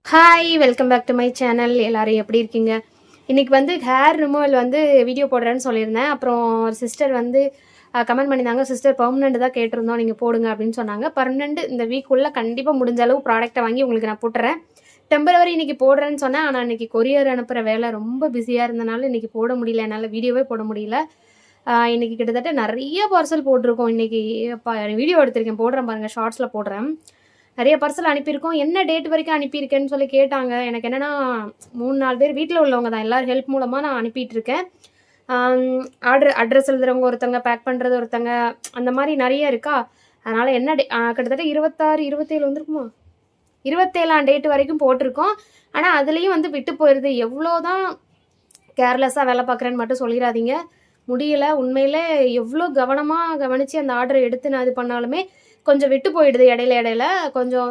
Hi welcome back to my channel. எல்லாரும் எப்படி இருக்கீங்க? இன்னைக்கு வந்து ஹேர் ரிமூவல் வந்து வீடியோ போடுறேன்னு சொல்லியிருந்தேன். அப்புறம் ஒரு சிஸ்டர் வந்து கமெண்ட் பண்ணியிருந்தாங்க, சிஸ்டர் பெர்மனெண்ட் தான் கேட்டிருந்தோம், நீங்கள் போடுங்க அப்படின்னு சொன்னாங்க. பெர்மனெண்ட் இந்த வீக்குள்ளே கண்டிப்பாக முடிஞ்ச அளவு ப்ராடக்ட்டை வாங்கி உங்களுக்கு நான் போட்டுறேன். டெம்பரவரி இன்னைக்கு போடுறேன்னு சொன்னேன், ஆனால் இன்னைக்கு கொரியர் அனுப்புகிற வேலை ரொம்ப பிஸியாக இருந்தனால இன்னைக்கு போட முடியல, என்னால் வீடியோவே போட முடியல. இன்னைக்கு கிட்டத்தட்ட நிறைய பார்சல் போட்டிருக்கோம். இன்னைக்கு வீடியோ எடுத்திருக்கேன், போடுறேன் பாருங்கள், ஷார்ட்ஸில் போடுறேன். நிறைய பார்சல் அனுப்பியிருக்கோம். என்ன டேட் வரைக்கும் அனுப்பியிருக்கேன்னு சொல்லி கேட்டாங்க. எனக்கு என்னென்னா 3-4 பேர் வீட்டில் உள்ளவங்க தான், எல்லாரும் ஹெல்ப் மூலமாக நான் அனுப்பிட்டு இருக்கேன். அட்ரஸ் எழுதுறவங்க ஒருத்தங்க, பேக் பண்ணுறது ஒருத்தங்க, அந்த மாதிரி நிறைய இருக்கா. அதனால் என்ன கிட்டத்தட்ட 26-27 வந்துருக்குமா, 27ஆம் டேட் வரைக்கும் போட்டிருக்கோம். ஆனால் அதுலேயும் வந்து விட்டு போயிடுது. எவ்வளோதான் கேர்லெஸ்ஸாக வேலை பார்க்குறேன்னு மட்டும் சொல்லிடாதீங்க, முடியல. உண்மையிலே எவ்வளோ கவனமாக கவனித்து அந்த ஆர்டர் எடுத்து நான் இது பண்ணாலுமே கொஞ்சம் விட்டு போயிடுது இடையில கொஞ்சம்.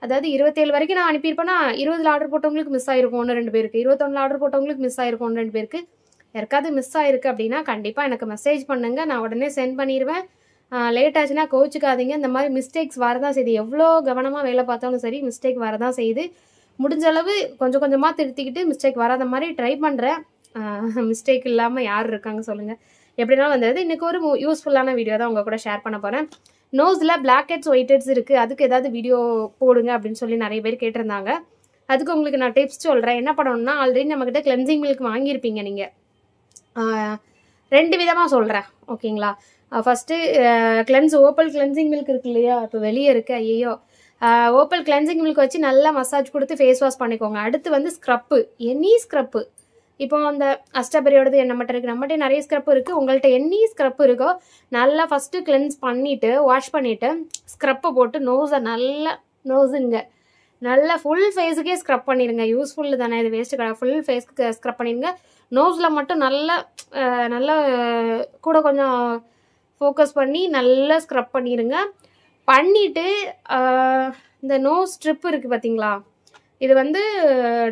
அதாவது 27 வரைக்கும் நான் அனுப்பியிருப்பேன்னா 20 ஆர்டர் போட்டவங்களுக்கு மிஸ் ஆயிருக்கும் 1-2 பேருக்கு, 21 ஆர்டர் போட்டவங்களுக்கு மிஸ் ஆயிருக்கும் 1-2 பேருக்கு. யாருக்காவது மிஸ் ஆயிருக்கு அப்படின்னா கண்டிப்பாக எனக்கு மெசேஜ் பண்ணுங்க, நான் உடனே சென்ட் பண்ணிடுவேன். லேட் ஆச்சுன்னா கோச்சிக்காதீங்க. இந்த மாதிரி மிஸ்டேக்ஸ் வரதான் செய்யுது. எவ்வளோ கவனமாக வேலை பார்த்தாலும் சரி மிஸ்டேக் வரதான் செய்யுது. முடிஞ்ச அளவு கொஞ்சம் கொஞ்சமாக திருத்திக்கிட்டு மிஸ்டேக் வராத மாதிரி ட்ரை பண்ணுறேன். மிஸ்டேக் இல்லாமல் யார் இருக்காங்க சொல்லுங்கள்? எப்படினாலும் வந்தது. இன்றைக்கி ஒரு யூஸ்ஃபுல்லான வீடியோ தான் உங்கள் கூட ஷேர் பண்ண போகிறேன். நோஸில் பிளாக் ஹெட்ஸ் ஒயிட் ஹெட்ஸ் இருக்குது, அதுக்கு ஏதாவது வீடியோ போடுங்க அப்படின்னு சொல்லி நிறைய பேர் கேட்டிருந்தாங்க. அதுக்கு உங்களுக்கு நான் டிப்ஸ் சொல்கிறேன். என்ன பண்ணணும்னா, ஆல்ரெடி நம்மக்கிட்ட கிளென்சிங் மில்க் வாங்கியிருப்பீங்க நீங்கள். 2 விதமாக சொல்கிறேன், ஓகேங்களா? ஃபஸ்ட்டு ஓப்பல் கிளென்சிங் மில்க் இருக்கு இல்லையா, இப்போ வெளியே இருக்குது, ஐயோ. ஓப்பல் கிளென்சிங் மில்க் வச்சு நல்லா மசாஜ் கொடுத்து ஃபேஸ் வாஷ் பண்ணிக்கோங்க. அடுத்து வந்து ஸ்க்ரப்பு, எனி ஸ்க்ரப்பு. இப்போ அந்த அஸ்டபரியோடது நம்மகிட்ட இருக்குது, நம்மகிட்ட நிறைய ஸ்க்ரப் இருக்குது. உங்கள்கிட்ட எனி ஸ்க்ரப் இருக்கோ நல்லா ஃபஸ்ட்டு கிளென்ஸ் பண்ணிவிட்டு வாஷ் பண்ணிவிட்டு ஸ்க்ரப்பை போட்டு நோஸுங்க நல்லா ஃபுல் ஃபேஸுக்கே ஸ்க்ரப் பண்ணிடுங்க. யூஸ்ஃபுல்லு தானே இது, வேஸ்ட்டு கிடையாது. ஃபுல் ஃபேஸ்க்கு ஸ்க்ரப் பண்ணிடுங்க. நோஸில் மட்டும் நல்லா கூட கொஞ்சம் ஃபோக்கஸ் பண்ணி நல்லா ஸ்க்ரப் பண்ணிடுங்க. பண்ணிவிட்டு இந்த நோஸ் ஸ்ட்ரிப் இருக்குது பார்த்தீங்களா, இது வந்து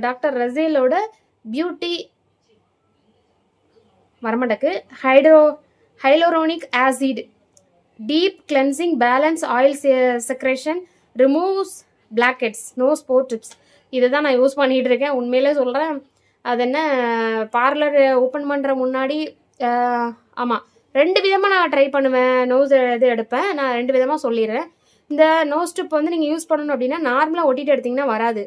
டாக்டர் ரசேலோட பியூட்டி வரமாட்டக்கு hyaluronic acid deep cleansing balance oil secretion removes black heads nose pore tips. இதை தான் நான் யூஸ் பண்ணிகிட்டு இருக்கேன். உண்மையிலே சொல்கிறேன். அது என்ன, பார்லர் ஓப்பன் பண்ணுற முன்னாடி ஆமாம் 2 விதமாக நான் ட்ரை பண்ணுவேன். நோஸ் இது எடுப்பேன். நான் 2 விதமாக சொல்லிடுறேன். இந்த நோஸ் ஸ்ட்ரிப் வந்து நீங்கள் யூஸ் பண்ணணும் அப்படின்னா நார்மலாக ஒட்டிட்டு எடுத்திங்கன்னா வராது.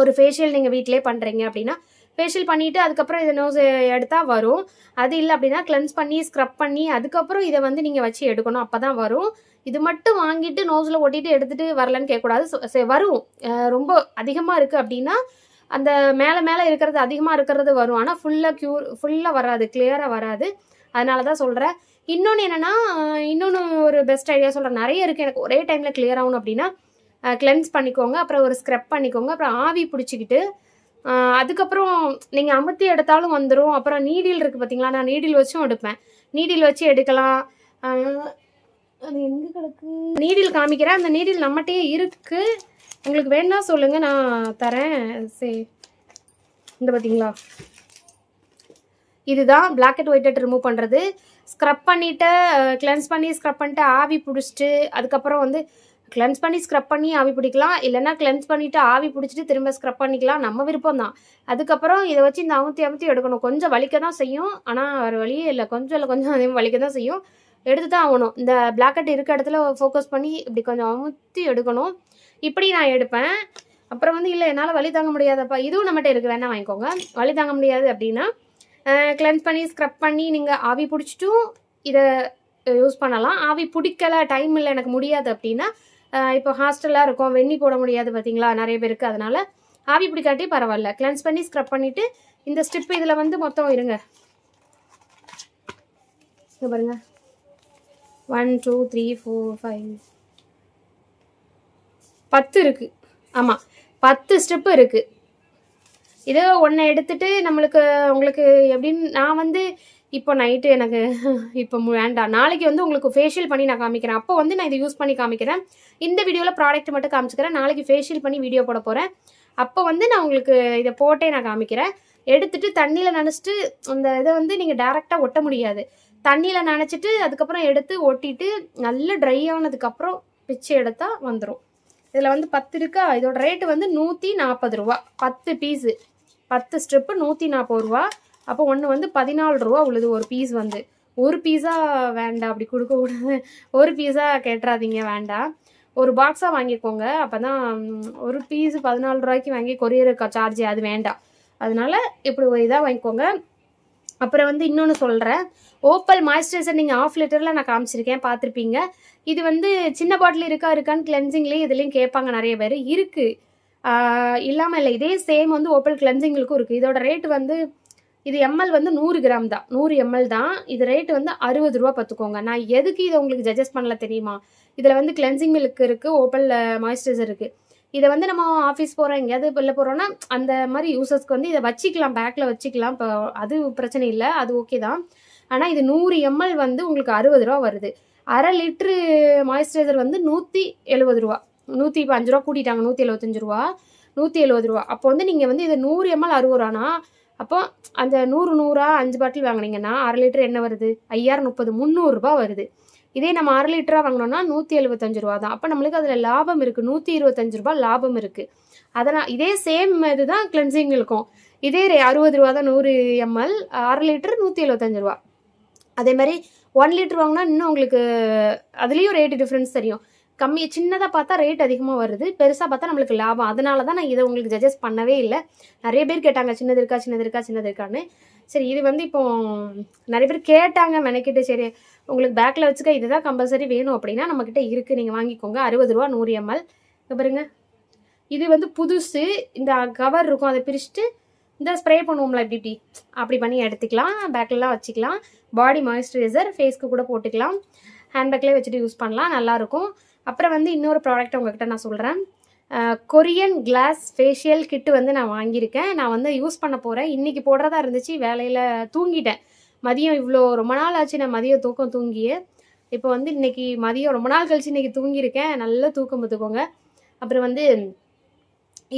ஒரு ஃபேஷியல் நீங்கள் வீட்டிலே பண்ணுறீங்க அப்படின்னா ஃபேஷியல் பண்ணிவிட்டு அதுக்கப்புறம் இதை நோஸ் எடுத்தால் வரும். அது இல்லை அப்படின்னா கிளென்ஸ் பண்ணி ஸ்க்ரப் பண்ணி அதுக்கப்புறம் இதை வந்து நீங்கள் வச்சு எடுக்கணும், அப்போ தான் வரும். இது மட்டும் வாங்கிட்டு நோஸில் ஒட்டிட்டு எடுத்துகிட்டு வரலன்னு கேட்கக்கூடாது. வரும், ரொம்ப அதிகமாக இருக்குது அப்படின்னா அந்த மேலே இருக்கிறது அதிகமாக இருக்கிறது வரும். ஆனால் ஃபுல்லாக வராது, கிளியராக வராது. அதனால தான் சொல்கிறேன். இன்னொன்று என்னென்னா, இன்னொன்று ஒரு பெஸ்ட் ஐடியா சொல்கிறேன். நிறைய இருக்குது. எனக்கு ஒரே டைமில் கிளியர் ஆகணும் அப்படின்னா கிளென்ஸ் பண்ணிக்கோங்க, அப்புறம் ஒரு ஸ்க்ரப் பண்ணிக்கோங்க, அப்புறம் ஆவி பிடிச்சிக்கிட்டு அதுக்கப்புறம் நீங்கள் அமுத்தி எடுத்தாலும் வந்துடும். அப்புறம் நீடில் இருக்குது பார்த்தீங்களா, நான் நீடில் வச்சும் எடுப்பேன். நீடில் வச்சு எடுக்கலாம். அது எங்கே கிடக்கு, நீடில் காமிக்கிறேன். அந்த நீடில் நம்மகிட்டே இருக்குது, உங்களுக்கு வேணா சொல்லுங்கள், நான் தரேன். சரி, இந்த பார்த்தீங்களா, இதுதான் black head white head remove பண்ணுறது. ஸ்க்ரப் பண்ணிவிட்டு கிளென்ஸ் பண்ணி ஸ்க்ரப் பண்ணிட்டு ஆவி பிடிச்சிட்டு அதுக்கப்புறம் வந்து கிளென்ஸ் பண்ணி ஸ்க்ரப் பண்ணி ஆவி பிடிக்கலாம், இல்லைன்னா கிளென்ஸ் பண்ணிவிட்டு ஆவி பிடிச்சிட்டு திரும்ப ஸ்க்ரப் பண்ணிக்கலாம், நம்ம விருப்பம் தான். அதுக்கப்புறம் இதை வச்சு இந்த அமுத்தி எடுக்கணும். கொஞ்சம் வலிக்க தான் செய்யும், ஆனால் ஒரு வழியே இல்லை, கொஞ்சம் அதே வலிக்க தான் செய்யும், எடுத்து தான் ஆகணும். இந்த பிளாக் ஹெட் இருக்க இடத்துல ஃபோக்கஸ் பண்ணி இப்படி கொஞ்சம் அமுத்தி எடுக்கணும். இப்படி நான் எடுப்பேன். அப்புறம் வந்து இல்லை என்னால் வலி தாங்க முடியாதப்பா, இதுவும் நம்மகிட்ட இருக்குது, வேணா வாங்கிக்கோங்க. வலி தாங்க முடியாது அப்படின்னா கிளென்ஸ் பண்ணி ஸ்க்ரப் பண்ணி நீங்கள் ஆவி பிடிச்சிட்டும் இதை யூஸ் பண்ணலாம். ஆவி பிடிக்கலை, டைம் இல்லை, எனக்கு முடியாது அப்படின்னா இப்போ ஹாஸ்டலாக இருக்கும், வெந்நி போட முடியாது பார்த்தீங்களா நிறைய பேருக்கு, அதனால் ஆவி பிடிக்காட்டி பரவாயில்ல, கிளென்ஸ் பண்ணி ஸ்க்ரப் பண்ணிவிட்டு இந்த ஸ்ட்ரிப் இதில் வந்து மொத்தம் இருங்க, இங்கே பாருங்க, 1 2 3 4 5 10 இருக்குது. ஆமாம், 10 ஸ்ட்ரிப்பு இருக்குது. இது ஒன்று எடுத்துட்டு உங்களுக்கு எப்படின்னு, நான் வந்து இப்போ நைட்டு எனக்கு இப்போ வேண்டாம், நாளைக்கு வந்து உங்களுக்கு ஃபேஷியல் பண்ணி நான் காமிக்கிறேன். அப்போ வந்து நான் இதை யூஸ் பண்ணி காமிக்கிறேன். இந்த வீடியோவில் ப்ராடக்ட் மட்டும் காமிச்சிக்கிறேன். நாளைக்கு ஃபேஷியல் பண்ணி வீடியோ போட போகிறேன். அப்போ வந்து நான் உங்களுக்கு இதை போட்டே நான் காமிக்கிறேன். எடுத்துட்டு தண்ணியில் நனைச்சிட்டு அந்த இதை வந்து நீங்கள் டேரெக்டாக ஒட்ட முடியாது. தண்ணியில் நனைச்சிட்டு அதுக்கப்புறம் எடுத்து ஒட்டிட்டு நல்லா ட்ரை ஆனதுக்கப்புறம் பிச்சு எடுத்தால் வந்துடும். இதில் வந்து 10 இருக்கா. இதோட ரேட்டு வந்து 140 ரூபா. 10 பீஸு, 10 ஸ்ட்ரிப்பு 140 ரூபா. அப்போ ஒன்று வந்து 14 ரூபா உள்ளது ஒரு பீஸ் வந்து. ஒரு பீஸா வேண்டாம், அப்படி கொடுக்க கூடாது. ஒரு பீஸா கேட்டுறாதீங்க, வேண்டாம். ஒரு பாக்ஸாக வாங்கிக்கோங்க. அப்போ தான் ஒரு பீஸு 14 ரூபாய்க்கு வாங்கி கொரியர் சார்ஜ் அது வேண்டாம். அதனால இப்படி ஒரு இதாக வாங்கிக்கோங்க. அப்புறம் வந்து இன்னொன்று சொல்கிறேன். ஓப்பல் மாய்ஸ்சரைசர் நீங்கள் 1/2 லிட்டரில் நான் காமிச்சிருக்கேன், பார்த்துருப்பீங்க. இது வந்து சின்ன பாட்டில் இருக்கான்னு கிளென்சிங்லேயும் இதுலேயும் கேட்பாங்க நிறைய பேர். இருக்குது, இல்லாமல் இல்லை. இதே சேம் வந்து ஓப்பல் கிளென்சிங்களுக்கும் இருக்குது. இதோட ரேட்டு வந்து இது எம்எல் வந்து 100 கிராம் தான், 100 ml தான். இது ரேட்டு வந்து 60 ரூபா பார்த்துக்கோங்க. நான் எதுக்கு இதை உங்களுக்கு சஜஸ்ட் பண்ணல தெரியுமா? இதில் வந்து கிளென்சிங் மில்க் இருக்குது, ஓப்பல் மாய்ஸ்சரைசர் இருக்குது. இதை வந்து நம்ம ஆஃபீஸ் போகிறோம், எங்கேயாவது வெளில போகிறோன்னா அந்த மாதிரி யூசர்ஸ்க்கு வந்து இதை வச்சுக்கலாம், பேக்கில் வச்சுக்கலாம். இப்போ அது பிரச்சனை இல்லை, அது ஓகே தான். ஆனால் இது 100 ml வந்து உங்களுக்கு 60 ரூபா வருது. 1/2 லிட்ரு மாய்ஸ்சரைசர் வந்து 170 ரூபா. 105 ரூபா கூட்டிட்டாங்க, 175 ரூபா, 170 ரூபா. அப்போ வந்து நீங்கள் வந்து இது 100 ml 60 ரூபானா, அப்போ அந்த 100 5 பாட்டில் வாங்கினீங்கன்னா 1/2 லிட்டர் என்ன வருது? 5030, 300 ரூபா வருது. இதே நம்ம 1/2 லிட்டராக வாங்கினோம்னா 175 ரூபா தான். அப்போ நம்மளுக்கு அதில் லாபம் இருக்குது, 125 ரூபா லாபம் இருக்குது. அதனால் இதே சேம் இதுதான் கிளென்சிங் இருக்கும். இதே 60 ரூபா தான் 100 ml, 1/2 லிட்டர் 175 ரூபா. அதே மாதிரி 1 லிட்டர் வாங்கினா இன்னும் உங்களுக்கு அதுலேயும் ரேட்டு டிஃப்ரென்ஸ் தெரியும். கம்மி சின்னதாக பார்த்தா ரேட் அதிகமாக வருது, பெருசாக பார்த்தா நம்மளுக்கு லாபம். அதனால தான் நான் இதை உங்களுக்கு சஜஸ்ட் பண்ணவே இல்லை. நிறைய பேர் கேட்டாங்க சின்னது இருக்கான்னு. சரி, இது வந்து இப்போ நிறைய பேர் கேட்டாங்க மெனக்கிட்டு. சரி, உங்களுக்கு பேக்கில் வச்சுக்க இதுதான் கம்பல்சரி வேணும் அப்படின்னா நம்மக்கிட்ட இருக்குது, நீங்கள் வாங்கிக்கோங்க. 60 ரூபா 100 ml. பாருங்க, இது வந்து புதுசு. இந்த கவர் இருக்கும், அதை பிரிச்சுட்டு இந்த ஸ்ப்ரே பண்ணுவோம்ல, இப்படி அப்படி பண்ணி எடுத்துக்கலாம். பேக்கிலலாம் வச்சுக்கலாம். பாடி மாய்ஸ்சரைசர் ஃபேஸ்க்கு கூட போட்டுக்கலாம், ஹேண்ட்பேக்லேயே வச்சுட்டு யூஸ் பண்ணலாம், நல்லாயிருக்கும். அப்புறம் வந்து இன்னொரு ப்ராடக்ட் உங்ககிட்ட நான் சொல்கிறேன். கொரியன் கிளாஸ் ஃபேஷியல் கிட்டு வந்து நான் வாங்கியிருக்கேன். நான் வந்து யூஸ் பண்ண போகிறேன். இன்றைக்கி போடுறதா இருந்துச்சு, வேலையில் தூங்கிட்டேன். மதியம் ரொம்ப நாள் ஆச்சு நான் மதியம் தூங்கியே. இப்போ வந்து இன்றைக்கி மதியம் ரொம்ப நாள் கழிச்சு இன்றைக்கி தூங்கியிருக்கேன். நல்ல தூக்கம் பார்த்துக்கோங்க. அப்புறம் வந்து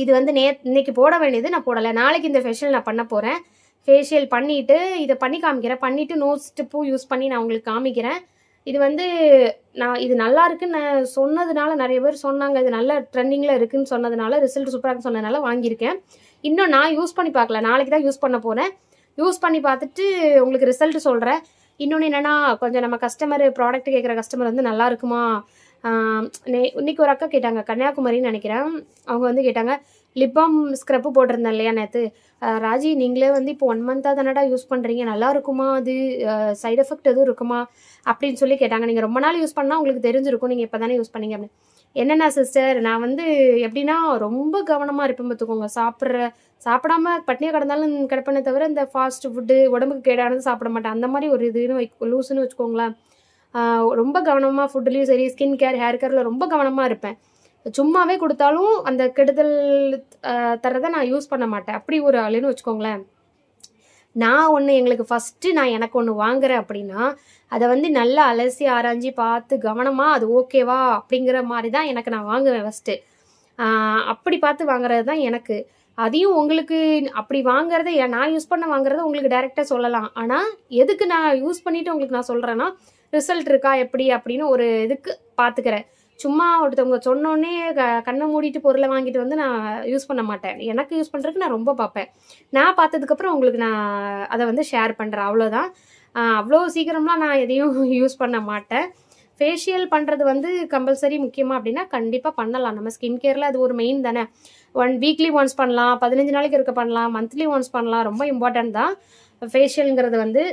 இது வந்து இன்னைக்கு போட வேண்டியது நான் போடலை. நாளைக்கு இந்த ஃபேஷியல் நான் பண்ண போகிறேன். ஃபேஷியல் பண்ணிவிட்டு இதை பண்ணி காமிக்கிறேன். பண்ணிவிட்டு நோஸ் ஸ்டிப்பும் யூஸ் பண்ணி நான் உங்களுக்கு காமிக்கிறேன். இது வந்து நான் இது நல்லா இருக்குன்னு நான் சொன்னதுனால, நிறைய பேர் சொன்னாங்க இது நல்ல ட்ரெண்டிங்கில் இருக்குதுன்னு சொன்னதுனால, ரிசல்ட் சூப்பராக சொன்னதுனால வாங்கியிருக்கேன். இன்னும் நான் யூஸ் பண்ணி பார்க்கல, நாளைக்கு தான் யூஸ் பண்ண போகிறேன். யூஸ் பண்ணி பார்த்துட்டு உங்களுக்கு ரிசல்ட் சொல்கிறேன். இன்னொன்று என்னென்னா, கொஞ்சம் நம்ம கஸ்டமர் ப்ராடக்ட் கேட்குற கஸ்டமர் வந்து நல்லா இருக்குமா. இன்னைக்கு ஒரு அக்கா கேட்டாங்க, கன்னியாகுமரின்னு நினைக்கிறேன். அவங்க வந்து கேட்டாங்க, லிப் பாம் ஸ்க்ரப்பு போட்டிருந்தேன் இல்லையா நேற்று, ராஜி நீங்களே வந்து இப்போ 1 மந்த்தாக தானடா யூஸ் பண்ணுறீங்க, நல்லா இருக்குமா, அது சைட் எஃபெக்ட் எதுவும் இருக்குமா அப்படின்னு சொல்லி கேட்டாங்க. நீங்கள் ரொம்ப நாள் யூஸ் பண்ணால் உங்களுக்கு தெரிஞ்சிருக்கும், நீங்கள் இப்போ தானே யூஸ் பண்ணீங்க அப்படின்னு. என்னென்னா சிஸ்டர், நான் வந்து எப்படின்னா ரொம்ப கவனமாக இருப்பேன் பார்த்துக்கோங்க. சாப்பிடாம பட்னியாக கிடந்தாலும் கிடப்பேனே தவிர இந்த ஃபாஸ்ட் ஃபுட்டு உடம்புக்கு கேடானது சாப்பிட மாட்டேன். அந்த மாதிரி ஒரு லூஸுன்னு வச்சுக்கோங்களேன். ரொம்ப கவனமாக ஃபுட்டுலேயும் சரி, ஸ்கின் கேர், ஹேர் கேரில் ரொம்ப கவனமாக இருப்பேன். சும்மாவே கொடுத்தாலும் அந்த கெடுதல் தரதை நான் யூஸ் பண்ண மாட்டேன். அப்படி ஒரு ஆளுன்னு வச்சுக்கோங்களேன். நான் எங்களுக்கு ஃபஸ்ட்டு நான் எனக்கு ஒன்று வாங்குறேன் அப்படின்னா அதை வந்து நல்லா அலசி ஆராய்ஞ்சி பார்த்து கவனமாக அது ஓகேவா அப்படிங்கிற மாதிரி தான் எனக்கு நான் வாங்குவேன் ஃபஸ்ட்டு. அப்படி பார்த்து வாங்குறது தான் எனக்கு. அதையும் உங்களுக்கு அப்படி வாங்குறத நான் யூஸ் பண்ண வாங்குறத உங்களுக்கு டைரெக்டாக சொல்லலாம். ஆனால் எதுக்கு நான் யூஸ் பண்ணிவிட்டு உங்களுக்கு நான் சொல்கிறேன்னா, ரிசல்ட் இருக்கா எப்படி அப்படின்னு ஒரு இதுக்கு பார்த்துக்கிறேன். சும்மா ஒருத்தவங்க சொன்னோன்னே கண்ணை மூடிட்டு பொருளை வாங்கிட்டு வந்து நான் யூஸ் பண்ண மாட்டேன். எனக்கு யூஸ் பண்ணுறதுக்கு நான் ரொம்ப பார்ப்பேன். நான் பார்த்ததுக்கப்புறம் உங்களுக்கு நான் அதை வந்து ஷேர் பண்ணுறேன், அவ்வளோதான். அவ்வளோ சீக்கிரம்லாம் நான் எதையும் யூஸ் பண்ண மாட்டேன். ஃபேஷியல் பண்ணுறது வந்து கம்பல்சரி முக்கியமாக அப்படின்னா கண்டிப்பாக பண்ணலாம். நம்ம ஸ்கின் கேரில் அது ஒரு மெயின் தானே. வீக்லி ஒன்ஸ் பண்ணலாம், 15 நாளைக்கு இருக்க பண்ணலாம், மந்த்லி ஒன்ஸ் பண்ணலாம். ரொம்ப இம்பார்ட்டன்ட் தான் ஃபேஷியலுங்கிறது வந்து.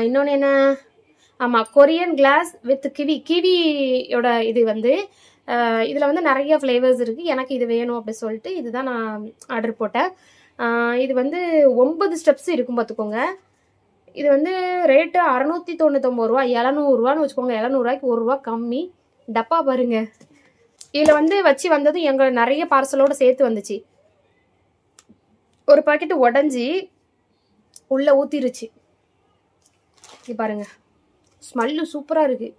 இன்னொன்று என்ன, ஆமாம், கொரியன் கிளாஸ் வித் கிவியோட இது வந்து இதில் வந்து நிறைய ஃப்ளேவர்ஸ் இருக்குது. எனக்கு இது வேணும் அப்படி சொல்லிட்டு இதுதான் நான் ஆர்டர் போட்டேன். இது வந்து 9 ஸ்டெப்ஸ் இருக்கும் பார்த்துக்கோங்க. இது வந்து ரேட்டு 699 ரூபா, 700 ரூபான்னு வச்சுக்கோங்க. 700 ரூபாய்க்கு 1 ரூபா கம்மி. டப்பா பாருங்க, இதில் வந்து வச்சு வந்ததும் எங்கள் நிறைய பார்சலோடு சேர்த்து வந்துச்சு. ஒரு பாக்கெட்டு உடஞ்சி உள்ளே ஊற்றிருச்சு. இது பாருங்க, ஸ்மெல்லு சூப்பராக இருக்குது.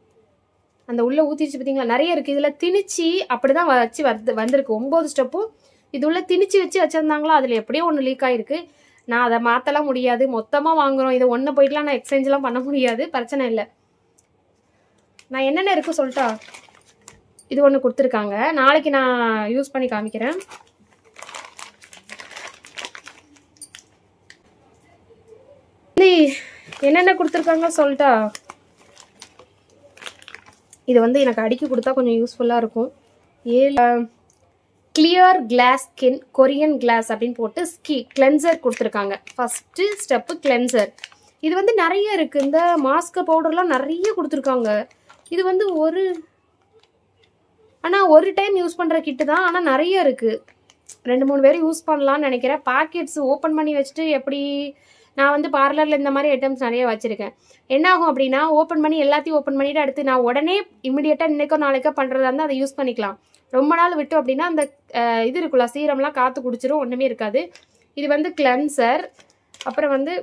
அந்த உள்ளே ஊற்றிச்சு பார்த்தீங்களா, நிறைய இருக்குது. இதில் திணிச்சு அப்படி தான் வச்சு வந்திருக்கு. 9 ஸ்டெப்பும் இது உள்ள திணிச்சு வச்சுருந்தாங்களா, அதில் எப்படியோ ஒன்று லீக் ஆகிருக்கு. நான் அதை மாற்றலாம் முடியாது, மொத்தமாக வாங்குகிறோம். இதை ஒன்று போயிட்டுலாம் நான் எக்ஸ்சேஞ்செலாம் பண்ண முடியாது, பிரச்சனை இல்லை. நான் என்னென்ன இருக்குது சொல்லிட்டா, இது ஒன்று கொடுத்துருக்காங்க. நாளைக்கு நான் யூஸ் பண்ணி காமிக்கிறேன். என்னென்ன கொடுத்துருக்காங்க சொல்லிட்டா? இது வந்து எனக்கு அடிக்கி கொடுத்தா கொஞ்சம் யூஸ்ஃபுல்லாக இருக்கும். 7 clear glass skin Korean glass அப்படின்னு போட்டு கிளென்சர் கொடுத்துருக்காங்க. First step cleanser. இது வந்து நிறைய இருக்குது. இந்த மாஸ்க் பவுடர்லாம் நிறைய கொடுத்துருக்காங்க. இது வந்து ஆனால் ஒரு டைம் யூஸ் பண்ணுற கிட்டு தான். ஆனால் நிறைய இருக்குது. 2-3 பேர் யூஸ் பண்ணலான்னு நினைக்கிறேன். பாக்கெட்ஸ் ஓப்பன் பண்ணி வச்சுட்டு எப்படி நான் வந்து பார்லரில் இந்த மாதிரி ஐட்டம்ஸ் நிறைய வச்சுருக்கேன். என்ன ஆகும் அப்படின்னா ஓப்பன் பண்ணி எல்லாத்தையும் ஓப்பன் பண்ணிவிட்டு அடுத்து நான் உடனே இமிடியேட்டாக இன்றைக்கோ நாளைக்கோ பண்ணுறதா இருந்தால் அதை யூஸ் பண்ணிக்கலாம். ரொம்ப நாள் விட்டோம் அப்படின்னா அந்த இது இருக்குல்ல சீரம்லாம் காற்று குடிச்சிரும், ஒன்றுமே இருக்காது. இது வந்து கிளென்சர். அப்புறம் வந்து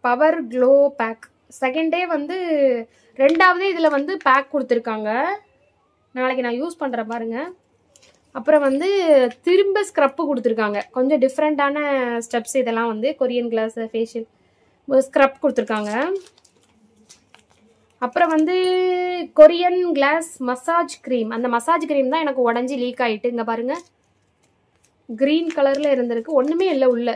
power glow pack. Second day வந்து 2வது இதில் வந்து பேக் கொடுத்துருக்காங்க. நாளைக்கு நான் யூஸ் பண்ணுறேன் பாருங்கள். அப்புறம் வந்து திரும்ப ஸ்க்ரப்பு கொடுத்துருக்காங்க. கொஞ்சம் டிஃப்ரெண்ட்டான ஸ்டெப்ஸ் இதெல்லாம் வந்து கொரியன் கிளாஸ் ஃபேஷியல் ஸ்க்ரப் கொடுத்துருக்காங்க. அப்புறம் வந்து கொரியன் கிளாஸ் மசாஜ் க்ரீம். அந்த மசாஜ் க்ரீம் தான் எனக்கு உடஞ்சி லீக் ஆகிட்டு. இங்கே பாருங்கள், க்ரீன் கலரில் இருந்திருக்கு, ஒன்றுமே இல்லை உள்ள.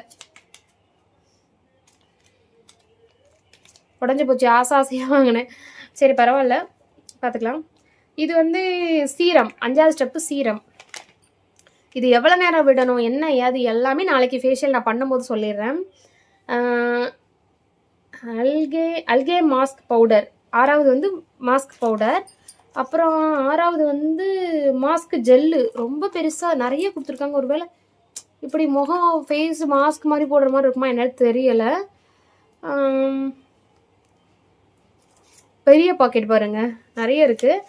உடஞ்சி போச்சு. ஆசையாக வாங்கினேன். சரி பரவாயில்ல, பார்த்துக்கலாம். இது வந்து சீரம். 5வது ஸ்டெப்பு சீரம். இது எவ்வளோ நேரம் விடணும் என்ன ஏது எல்லாமே நாளைக்கு ஃபேஷியல் நான் பண்ணும்போது சொல்லிடுறேன். அல்கே மாஸ்க் பவுடர். 6வது வந்து மாஸ்க் பவுடர். அப்புறம் 6வது வந்து மாஸ்க் ஜெல்லு. ரொம்ப பெருசாக நிறைய கொடுத்துருக்காங்க. ஒருவேளை இப்படி முகம் ஃபேஸ் மாஸ்க் மாதிரி போடுற மாதிரி இருக்குமா என்னன்னு தெரியலை. பெரிய பாக்கெட் பாருங்கள், நிறைய இருக்குது.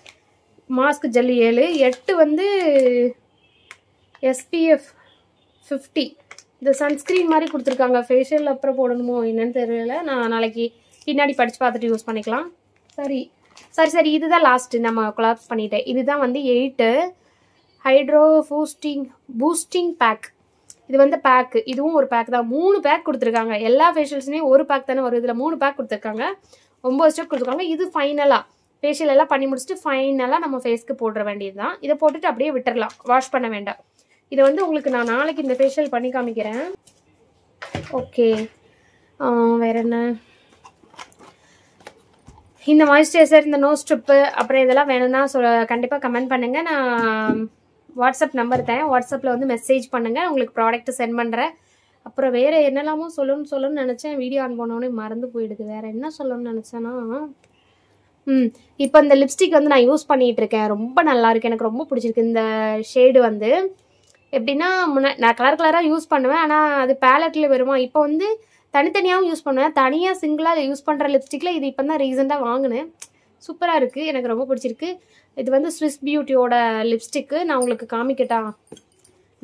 Mask gel 7. 8 வந்து SPF 50. இந்த சன்ஸ்க்ரீன் மாதிரி கொடுத்துருக்காங்க. ஃபேஷியல் அப்புறம் போடணுமோ என்னன்னு தெரியல. நான் நாளைக்கு பின்னாடி படித்து பார்த்துட்டு யூஸ் பண்ணிக்கலாம். சரி இதுதான் லாஸ்ட்டு. நம்ம கொலாப்ஸ் பண்ணிட்டேன். இதுதான் வந்து 8 ஹைட்ரோ பூஸ்டிங் பேக். இது வந்து பேக்கு. இதுவும் ஒரு பேக் தான். 3 பேக் கொடுத்துருக்காங்க. எல்லா ஃபேஷியல்ஸுமே ஒரு பேக் தானே வரும். இதில் 3 பேக் கொடுத்துருக்காங்க. 9 ஸ்டெப் கொடுத்துருக்காங்க. இது ஃபைனலாக ஃபேஷியல் எல்லாம் பண்ணி முடிச்சுட்டு ஃபைனலாக நம்ம ஃபேஸ்க்கு போடுற வேண்டியது தான். இதை போட்டுட்டு அப்படியே விட்டுடலாம், வாஷ் பண்ண வேண்டாம். இதை வந்து உங்களுக்கு நான் நாளைக்கு இந்த ஃபேஷியல் பண்ணி காமிக்கிறேன். ஓகே, வேறு என்ன? இந்த மாய்ஸ்சரைசர், இந்த நோஸ் ஸ்ட்ரிப்பு, அப்புறம் இதெல்லாம் வேணும்னா கண்டிப்பாக கமெண்ட் பண்ணுங்கள். நான் வாட்ஸ்அப் நம்பர் தரேன். வாட்ஸ்அப்பில் வந்து மெசேஜ் பண்ணுங்கள், உங்களுக்கு ப்ராடக்ட்டு சென்ட் பண்ணுறேன். அப்புறம் வேறு என்னெல்லாமோ சொல்லணும்னு நினச்சேன். வீடியோ ஆன் பண்ணோன்னே மறந்து போயிடுது. வேறு என்ன சொல்லணும்னு நினச்சேன்னா இப்போ இந்த லிப்ஸ்டிக் வந்து நான் யூஸ் பண்ணிகிட்டு இருக்கேன். ரொம்ப நல்லா இருக்குது, எனக்கு ரொம்ப பிடிச்சிருக்கு. இந்த ஷேடு வந்து எப்படின்னா நான் கலராக யூஸ் பண்ணுவேன். ஆனால் அது பேலட்டில் வருமா. இப்போ வந்து தனித்தனியாகவும் யூஸ் பண்ணுவேன். தனியாக சிங்கிளாக யூஸ் பண்ணுற லிப்ஸ்டிக்கில் இது இப்போ தான் ரீசெண்டாக வாங்கினேன். சூப்பராக இருக்குது, எனக்கு ரொம்ப பிடிச்சிருக்கு. இது வந்து ஸ்விஸ் பியூட்டியோட லிப்ஸ்டிக்கு. நான் உங்களுக்கு காமிக்கட்டா?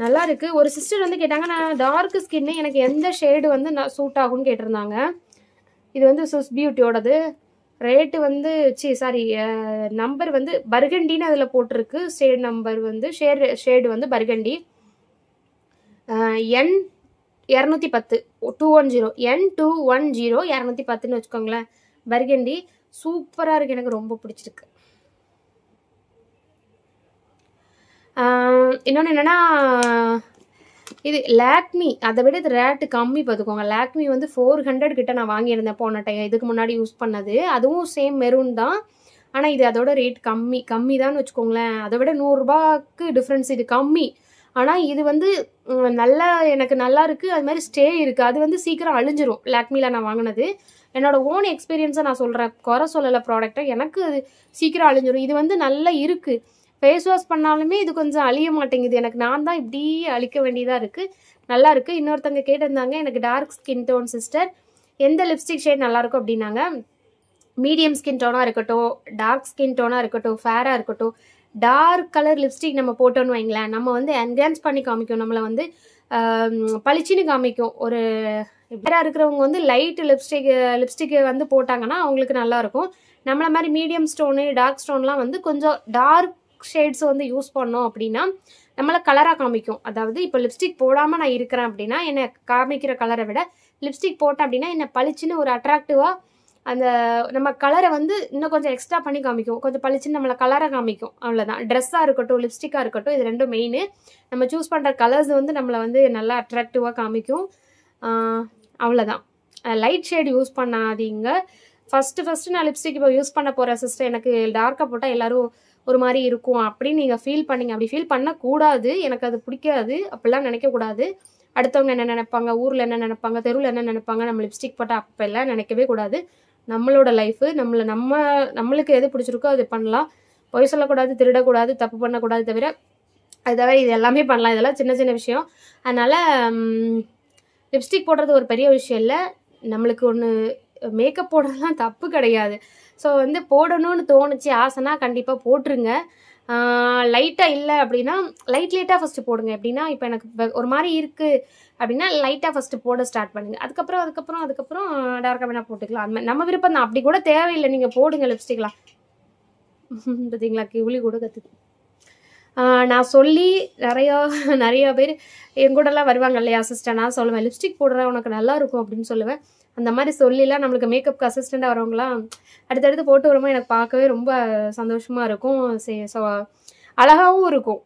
நல்லா இருக்குது. ஒரு சிஸ்டர் வந்து கேட்டாங்க, நான் டார்க் ஸ்கின்னு, எனக்கு எந்த ஷேடு வந்து சூட் ஆகும்னு கேட்டிருந்தாங்க. இது வந்து ஸ்விஸ் பியூட்டியோடது. ரேட்டு வந்து நம்பர் வந்து பர்கண்டின்னு அதில் போட்டிருக்கு. ஷேட் நம்பர் வந்து ஷேடு வந்து பர்கண்டி. N210 210 N210 210ன்னு வச்சுக்கோங்களேன். பர்கண்டி சூப்பராக இருக்குது, எனக்கு ரொம்ப பிடிச்சிருக்கு. இன்னொன்று என்னென்னா, இது லாக்மி, அதை விட இது ரேட்டு கம்மி பார்த்துக்கோங்க. லாக்மி வந்து 400 கிட்ட நான் வாங்கியிருந்தேன் போன டைம், இதுக்கு முன்னாடி யூஸ் பண்ணது. அதுவும் சேம் மெரூன் தான். ஆனால் இது அதோட ரேட் கம்மி தான் வச்சுக்கோங்களேன். அதை விட 100 ரூபாய்க்கு டிஃப்ரென்ஸ். இது கம்மி. ஆனால் இது வந்து எனக்கு நல்லா இருக்குது. அது மாதிரி ஸ்டே இருக்குது. அது வந்து சீக்கிரம் அழிஞ்சிரும். லாக்மியில் நான் வாங்கினது என்னோட ஓன் எக்ஸ்பீரியன்ஸை நான் சொல்கிறேன், குறை சொல்லலை ப்ராடக்டை. எனக்கு அது சீக்கிரம் அழிஞ்சிரும். இது வந்து நல்லா இருக்குது. ஃபேஸ் வாஷ் பண்ணாலுமே இது கொஞ்சம் அழிய மாட்டேங்குது. எனக்கு நான் தான் இப்படி அழிக்க வேண்டியதாக இருக்குது. நல்லா இருக்குது. இன்னொருத்தங்க கேட்டிருந்தாங்க, எனக்கு டார்க் ஸ்கின் டோன் சிஸ்டர், எந்த லிப்ஸ்டிக் ஷேட் நல்லாயிருக்கும் அப்படின்னாங்க. மீடியம் ஸ்கின் டோனாக இருக்கட்டும், டார்க் ஸ்கின் டோனாக இருக்கட்டும், ஃபேராக இருக்கட்டும், டார்க் கலர் லிப்ஸ்டிக் நம்ம போட்டோன்னு வைங்களேன், நம்ம வந்து என்ஹான்ஸ் பண்ணி காமிக்கும். நம்மளை வந்து பளிச்சுன்னு காமிக்கும். ஒரு வேறாக இருக்கிறவங்க வந்து லைட் லிப்ஸ்டிக்கு வந்து போட்டாங்கன்னா அவங்களுக்கு நல்லாயிருக்கும். நம்மளை மாதிரி மீடியம் ஸ்டோனு டார்க் ஸ்டோன்லாம் வந்து கொஞ்சம் டார்க் ஷேட்ஸ் வந்து யூஸ் பண்ணோம் அப்படின்னா நம்மளை கலராக காமிக்கும். அதாவது இப்போ லிப்ஸ்டிக் போடாமல் நான் இருக்கிறேன் அப்படின்னா என்னை காமிக்கிற கலரை விட லிப்ஸ்டிக் போட்டேன் அப்படின்னா என்னை பளிச்சுன்னு ஒரு அட்ராக்டிவாக அந்த நம்ம கலரை வந்து இன்னும் கொஞ்சம் எக்ஸ்ட்ரா பண்ணி காமிக்கும், கொஞ்சம் பளிச்சுன்னு நம்மளை கலராக காமிக்கும். அவ்வளோதான். ட்ரெஸ்ஸாக இருக்கட்டும், லிப்ஸ்டிக்காக இருக்கட்டும், இது ரெண்டும் மெயின். நம்ம சூஸ் பண்ணுற கலர்ஸ் வந்து நம்மளை வந்து நல்லா அட்ராக்டிவாக காமிக்கும். அவ்வளோதான். லைட் ஷேட் யூஸ் பண்ணாதீங்க. ஃபஸ்ட்டு நான் லிப்ஸ்டிக் இப்போ யூஸ் பண்ண போகிற சிஸ்டர், எனக்கு டார்க்காக போட்டால் எல்லோரும் ஒரு மாதிரி இருக்கும் அப்படின்னு நீங்கள் ஃபீல் பண்ணிங்க. அப்படி ஃபீல் பண்ணக்கூடாது. எனக்கு அது பிடிக்காது. அப்படிலாம் நினைக்கக்கூடாது. அடுத்தவங்க என்ன நினைப்பாங்க, ஊரில் என்ன நினைப்பாங்க, தெருவில் என்ன நினைப்பாங்க, நம்ம லிப்ஸ்டிக் போட்டால் அப்போல்லாம் நினைக்கவே கூடாது. நம்மளோட லைஃபு, நம்மளுக்கு எது பிடிச்சிருக்கோ அது பண்ணலாம். பொய் சொல்லக்கூடாது, திருடக்கூடாது, தப்பு பண்ணக்கூடாது. தவிர இது எல்லாமே பண்ணலாம். இதெல்லாம் சின்ன சின்ன விஷயம். அதனால் லிப்ஸ்டிக் போடுறது ஒரு பெரிய விஷயம் இல்லை. நம்மளுக்கு ஒன்று மேக்கப் போடுறதுலாம் தப்பு கிடையாது. ஸோ வந்து போடணும்னு தோணுச்சு, ஆசைனா கண்டிப்பாக போட்டுருங்க. லைட்டாக இல்லை அப்படின்னா லைட்டாக ஃபஸ்ட்டு போடுங்க. எப்படின்னா இப்போ எனக்கு ஒரு மாதிரி இருக்குது அப்படின்னா லைட்டாக ஃபஸ்ட்டு போட ஸ்டார்ட் பண்ணுங்கள். அதுக்கப்புறம் டார்க்காக வேணால் போட்டுக்கலாம். அந்த மாதிரி நம்ம விருப்பம் தான். அப்படி கூட தேவையில்லை, நீங்கள் போடுங்க லிப்ஸ்டிக்லாம். பார்த்தீங்களா, கிளி கூட கற்றுக்கு. நான் சொல்லி நிறையா பேர் என் கூடலாம் வருவாங்க இல்லையா அசிஸ்டன்ட், நான் சொல்லுவேன் லிப்ஸ்டிக் போடுற உனக்கு நல்லா இருக்கும் அப்படின்னு சொல்லுவேன். அந்த மாதிரி சொல்லிலாம் நம்மளுக்கு மேக்கப்க்கு அசிஸ்டண்ட்டாக வரவங்களாம் அடுத்தடுத்து போட்டு வரும்போது எனக்கு பார்க்கவே ரொம்ப சந்தோஷமாக இருக்கும். ஸோ அழகாகவும் இருக்கும்,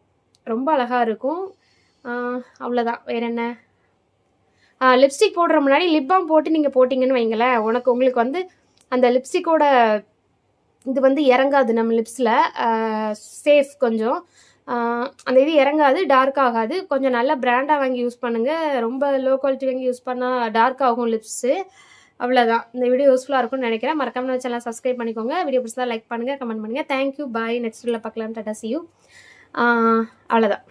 ரொம்ப அழகாக இருக்கும். அவ்வளோதான். வேறு என்ன, லிப்ஸ்டிக் போடுற முன்னாடி லிப் பாம் போட்டு நீங்கள் போட்டிங்கன்னு வைங்களேன், உங்களுக்கு வந்து அந்த லிப்ஸ்டிக்கோட இது வந்து இறங்காது நம்ம லிப்ஸில். சேஃப் கொஞ்சம் அந்த இது இறங்காது, டார்க் ஆகாது. கொஞ்சம் நல்ல பிராண்டாக வாங்கி யூஸ் பண்ணுங்கள். ரொம்ப லோ குவாலிட்டி வாங்கி யூஸ் பண்ணால் டார்க் ஆகும் லிப்ஸு. அவ்வளோதான். இந்த வீடியோ யூஸ்ஃபுல்லாக இருக்கும்னு நினைக்கிறேன். மறக்காம நம்ம சேனல் சப்ஸ்கிரைப் பண்ணிக்கோங்க. வீடியோ பிடிச்சா லைக் பண்ணுங்கள், கமெண்ட் பண்ணுங்கள். தேங்க்யூ, பாய். நெக்ஸ்ட் வீடியோவில் பார்க்கலாம். Tata, see you. அவ்வளோதான்.